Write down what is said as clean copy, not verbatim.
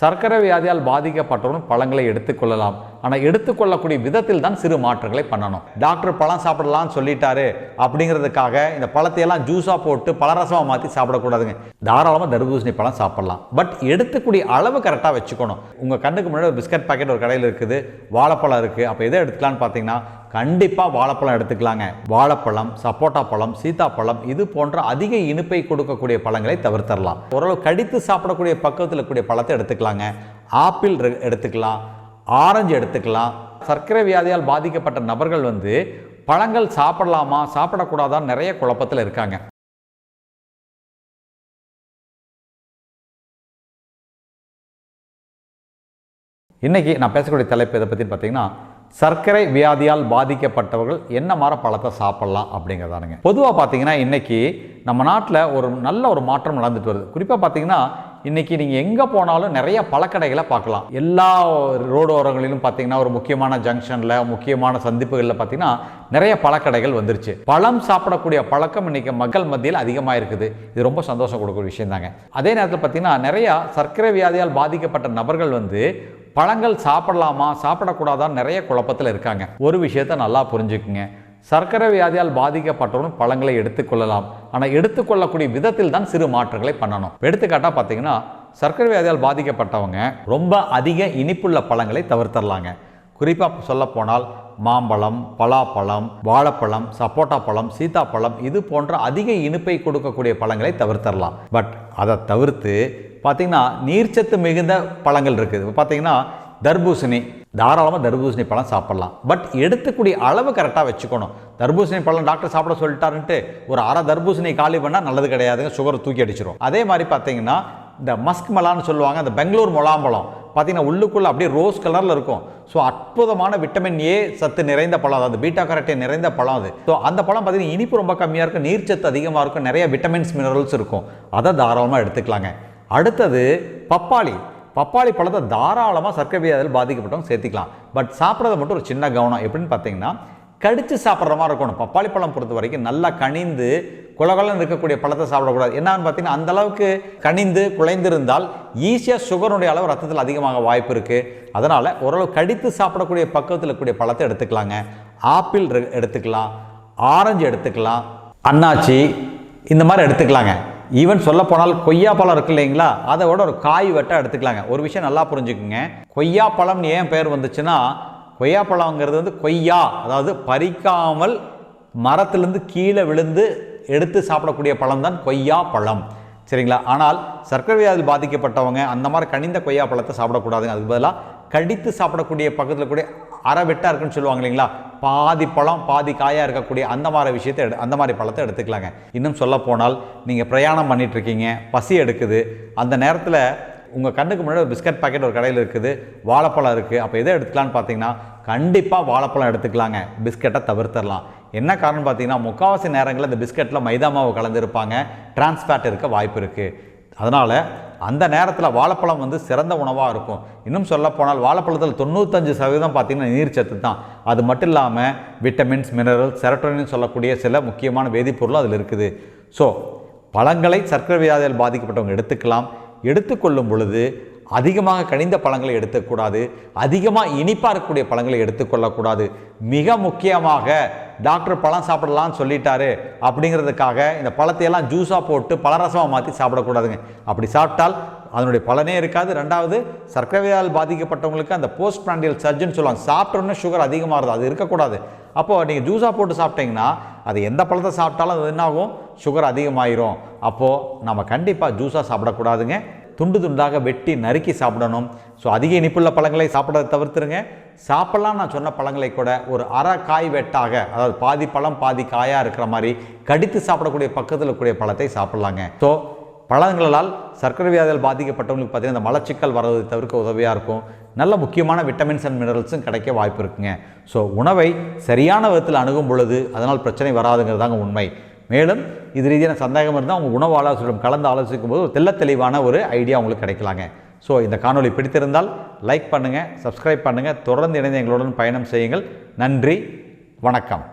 சர்க்கரை வியாதியால் பாதிக்கப்பட்டவரும் பழங்களை எடுத்துக்கொள்ளலாம். ஆனால் எடுத்துக்கொள்ளக்கூடிய விதத்தில் தான் சிறு மாற்றங்களை பண்ணணும். டாக்டர் பழம் சாப்பிடலாம்னு சொல்லிட்டாரு அப்படிங்கிறதுக்காக இந்த பழத்தையெல்லாம் ஜூஸாக போட்டு பழரசமாக மாற்றி சாப்பிடக்கூடாதுங்க. தாராளமாக தர்பூசணி பழம் சாப்பிடலாம். பட் எடுத்துக்கூடிய அளவு கரெக்டாக வச்சுக்கணும். உங்கள் கண்ணுக்கு முன்னாடி ஒரு பிஸ்கட் பாக்கெட் ஒரு கடையில் இருக்குது, வாழைப்பழம் இருக்குது. அப்போ எதை எடுத்துக்கலான்னு பார்த்தீங்கன்னா கண்டிப்பாக வாழைப்பழம் எடுத்துக்கலாங்க. வாழைப்பழம், சப்போட்டா பழம், சீத்தாப்பழம் இது போன்ற அதிக இனிப்பை கொடுக்கக்கூடிய பழங்களை தவிர்த்தரலாம். ஓரளவு கடித்து சாப்பிடக்கூடிய பக்கத்தில் இருக்கக்கூடிய பழத்தை எடுத்துக்கலாங்க. ஆப்பிள் எடுத்துக்கலாம், ஆரஞ்சு எடுத்துக்கலாம். சர்க்கரை வியாதியால் பாதிக்கப்பட்ட நபர்கள் பழங்கள் சாப்பிடலாமா சாப்பிடக்கூடாதான்னு நிறைய குழப்பத்தில் இருக்காங்க. இன்னைக்கு நான் பேசக்கூடிய தலைப்பு எதை பற்றி பார்த்தீங்கன்னா சர்க்கரை வியாதியால் பாதிக்கப்பட்டவர்கள் என்ன மாதிரி பழத்தை சாப்பிடலாம் அப்படிங்கிறதானுங்க. பொதுவாக பார்த்தீங்கன்னா இன்னைக்கு நம்ம நாட்டில் ஒரு நல்ல ஒரு மாற்றம் நடந்துட்டு வருது. குறிப்பாக பார்த்தீங்கன்னா இன்னைக்கு நீங்கள் எங்கே போனாலும் நிறைய பழக்கடைகளை பார்க்கலாம். எல்லா ரோடு ஓரங்களிலும் பார்த்தீங்கன்னா ஒரு முக்கியமான ஜங்ஷனில், முக்கியமான சந்திப்புகளில் பார்த்தீங்கன்னா நிறைய பழக்கடைகள் வந்துருச்சு. பழம் சாப்பிடக்கூடிய பழக்கம் இன்னைக்கு மக்கள் மத்தியில் அதிகமாக இருக்குது. இது ரொம்ப சந்தோஷம் கொடுக்குற விஷயம் தாங்க. அதே நேரத்தில் பார்த்தீங்கன்னா நிறையா சர்க்கரை வியாதியால் பாதிக்கப்பட்ட நபர்கள் பழங்கள் சாப்பிடலாமா சாப்பிடக்கூடாதான்னு நிறைய குழப்பத்தில் இருக்காங்க. ஒரு விஷயத்தை நல்லா புரிஞ்சுக்குங்க. சர்க்கரை வியாதியால் பாதிக்கப்பட்டவரும் பழங்களை எடுத்துக்கொள்ளலாம். ஆனால் எடுத்துக்கொள்ளக்கூடிய விதத்தில் தான் சிறு மாற்றங்களை பண்ணணும். எடுத்துக்காட்டாக பார்த்தீங்கன்னா சர்க்கரை வியாதியால் பாதிக்கப்பட்டவங்க ரொம்ப அதிக இனிப்புள்ள பழங்களை தவிர்த்தரலாங்க. குறிப்பாக சொல்லப்போனால் மாம்பழம், பலாப்பழம், வாழைப்பழம், சப்போட்டா பழம், சீத்தாப்பழம் இது போன்ற அதிக இனிப்பை கொடுக்கக்கூடிய பழங்களை தவிர்த்தரலாம். பட் அதை தவிர்த்து பார்த்தீங்கன்னா நீர்ச்சத்து மிகுந்த பழங்கள் இருக்குது. இப்போ பார்த்தீங்கன்னா தர்பூசணி, தாராளமாக தர்பூசணி பழம் சாப்பிடலாம். பட் எடுத்துக்கூடிய அளவு கரெக்டாக வச்சுக்கணும். தர்பூசணி பழம் டாக்டர் சாப்பிட சொல்லிட்டாருன்ட்டு ஒரு அரை தர்பூசணி காலி பண்ணால் நல்லது கிடையாதுங்க. சுகரை தூக்கி அடிச்சிடும். அதே மாதிரி பார்த்தீங்கன்னா இந்த மஸ்க் மலான்னு சொல்லுவாங்க, அந்த பெங்களூர் முலாம்பழம் பார்த்தீங்கன்னா உள்ளுக்குள்ளே அப்படியே ரோஸ் கலரில் இருக்கும். ஸோ அற்புதமான விட்டமின் ஏ சத்து நிறைந்த பழம், அதாவது பீட்டா கரோட்டின் நிறைந்த பழம் அது. ஸோ அந்த பழம் பார்த்தீங்கன்னா இனிப்பு ரொம்ப கம்மியாக இருக்கும், நீர்ச்சத்து அதிகமாக இருக்கும், நிறைய விட்டமின்ஸ் மினரல்ஸ் இருக்கும். அதை தாராளமாக எடுத்துக்கலாங்க. அடுத்தது பப்பாளி. பப்பாளி பழத்தை தாராளமாக சர்க்கரை வியாதியால் பாதிக்கப்பட்டவங்க சேர்த்திக்கலாம். பட் சாப்பிட்றத மட்டும் ஒரு சின்ன கவனம். எப்படின்னு பார்த்தீங்கன்னா கடித்து சாப்பிட்ற மாதிரி இருக்கணும். பப்பாளி பழம் பொறுத்த வரைக்கும் நல்லா கனிந்து குலகுலன்னு இருக்கக்கூடிய பழத்தை சாப்பிடக்கூடாது. என்னன்னு பார்த்தீங்கன்னா அந்த அளவுக்கு கனிந்து குலைந்திருந்தால் ஈஸியாக சுகருடைய அளவு ரத்தத்தில் அதிகமாக வாய்ப்பு இருக்குது. அதனால் ஓரளவு கடித்து சாப்பிடக்கூடிய பக்கத்தில் இருக்கக்கூடிய பழத்தை எடுத்துக்கலாங்க. ஆப்பிள் எடுத்துக்கலாம், ஆரஞ்சு எடுத்துக்கலாம், அன்னாச்சி இந்த மாதிரி எடுத்துக்கலாங்க. ஈவன் சொல்ல போனால் கொய்யா பழம் இருக்கு இல்லைங்களா, அதை விட ஒரு காய் வெட்டாக எடுத்துக்கலாங்க. ஒரு விஷயம் நல்லா புரிஞ்சுக்குங்க. கொய்யா பழம்னு ஏன் பேர் வந்துச்சுன்னா கொய்யா பழங்கிறது கொய்யா, அதாவது பறிக்காமல் மரத்திலிருந்து கீழே விழுந்து எடுத்து சாப்பிடக்கூடிய பழம் தான் கொய்யா பழம், சரிங்களா? ஆனால் சர்க்கரை வியாதியில் பாதிக்கப்பட்டவங்க அந்த மாதிரி கனிந்த கொய்யா பழத்தை சாப்பிடக்கூடாதுங்க. அதுக்கு பதிலாக கடித்து சாப்பிடக்கூடிய பக்கத்தில் கூடிய அரை வெட்டாக இருக்குன்னு சொல்லுவாங்க இல்லைங்களா, பாதி பழம் பாதி காயாக இருக்கக்கூடிய அந்த மாதிரி விஷயத்தை அந்த மாதிரி பழத்தை எடுத்துக்கலாங்க. இன்னும் சொல்ல போனால் நீங்கள் பிரயாணம் பண்ணிட்டு இருக்கீங்க, பசி எடுக்குது, அந்த நேரத்தில் உங்கள் கண்ணுக்கு முன்னாடி ஒரு பிஸ்கட் பாக்கெட் ஒரு கடையில் இருக்குது, வாழைப்பழம் இருக்குது. அப்போ எதை எடுத்துக்கலான்னு பார்த்தீங்கன்னா கண்டிப்பாக வாழைப்பழம் எடுத்துக்கலாங்க. பிஸ்கட்டை தவிர்த்தரலாம். என்ன காரணம் பார்த்தீங்கன்னா முக்கால்வாசி நேரங்களில் இந்த பிஸ்கட்டில் மைதா மாவு கலந்துருப்பாங்க, டிரான்ஸ்ஃபேட் இருக்க வாய்ப்பு இருக்குது. அதனால் அந்த நேரத்தில் வாழைப்பழம் சிறந்த உணவாக இருக்கும். இன்னும் சொல்லப்போனால் வாழைப்பழத்தில் 95% பார்த்தீங்கன்னா நீர்ச்சத்து தான். அது மட்டும் இல்லாமல் விட்டமின்ஸ், மினரல், செரட்டோனின் சொல்லக்கூடிய சில முக்கியமான வேதிப்பொருள் அதில் இருக்குது. ஸோ பழங்களை சர்க்கரை வியாதியால் பாதிக்கப்பட்டவங்க எடுத்துக்கலாம். எடுத்துக்கொள்ளும் பொழுது அதிகமாக கனிந்த பழங்களை எடுத்துக்கூடாது, அதிகமாக இனிப்பாக இருக்கக்கூடிய பழங்களை எடுத்துக்கொள்ளக்கூடாது. மிக முக்கியமாக டாக்டர் பழம் சாப்பிடலாம்னு சொல்லிட்டாரு அப்படிங்கிறதுக்காக இந்த பழத்தையெல்லாம் ஜூஸாக போட்டு பழரசமாக மாற்றி சாப்பிடக்கூடாதுங்க. அப்படி சாப்பிட்டால் அதனுடைய பலனே இருக்காது. ரெண்டாவது சர்க்கரை வியாதியால் பாதிக்கப்பட்டவங்களுக்கு அந்த போஸ்ட் பிராண்டியல் சர்ஜன் சொல்லுவாங்க, சாப்பிட்டோன்னே சுகர் அதிகமாகுது, அது இருக்கக்கூடாது. அப்போது நீங்கள் ஜூஸாக போட்டு சாப்பிட்டீங்கன்னா அது எந்த பழத்தை சாப்பிட்டாலும் அது என்னாகும், சுகர் அதிகமாயிரும். அப்போது நம்ம கண்டிப்பாக ஜூஸாக சாப்பிடக்கூடாதுங்க. துண்டு துண்டாக வெட்டி நறுக்கி சாப்பிடணும். ஸோ அதிக இனிப்புள்ள பழங்களை சாப்பிட்றதை தவிர்த்துருங்க. சாப்பிட்லாம் நான் சொன்ன பழங்களை கூட ஒரு அரை காய் வெட்டாக, அதாவது பாதி பழம் பாதி காயாக இருக்கிற மாதிரி கடித்து சாப்பிடக்கூடிய பக்கத்தில் இருக்கக்கூடிய பழத்தை சாப்பிட்லாங்க. ஸோ பழங்களால் சர்க்கரை வியாதியால் பாதிக்கப்பட்டவங்களுக்கு பார்த்தீங்கன்னா இந்த மலச்சிக்கல் வர்றது தவிர்க்க உதவியாக இருக்கும். நல்ல முக்கியமான விட்டமின்ஸ் அண்ட் மினரல்ஸும் கிடைக்க வாய்ப்பு இருக்குங்க. ஸோ உணவை சரியான விதத்தில் அணுகும் பொழுது அதனால் பிரச்சனை வராதுங்கிறது தாங்க உண்மை. மேலும் இது ரீதியான சந்தேகம் இருந்தால் உங்கள் உணவு ஆலோசனையுடன் கலந்து ஆலோசிக்கும் போது தெல்ல தெளிவான ஒரு ஐடியா உங்களுக்கு கிடைக்கலாங்க. ஸோ இந்த காணொளி பிடித்திருந்தால் லைக் பண்ணுங்கள், சப்ஸ்கிரைப் பண்ணுங்கள், தொடர்ந்து இணைந்து எங்களுடன் பயணம் செய்யுங்கள். நன்றி, வணக்கம்.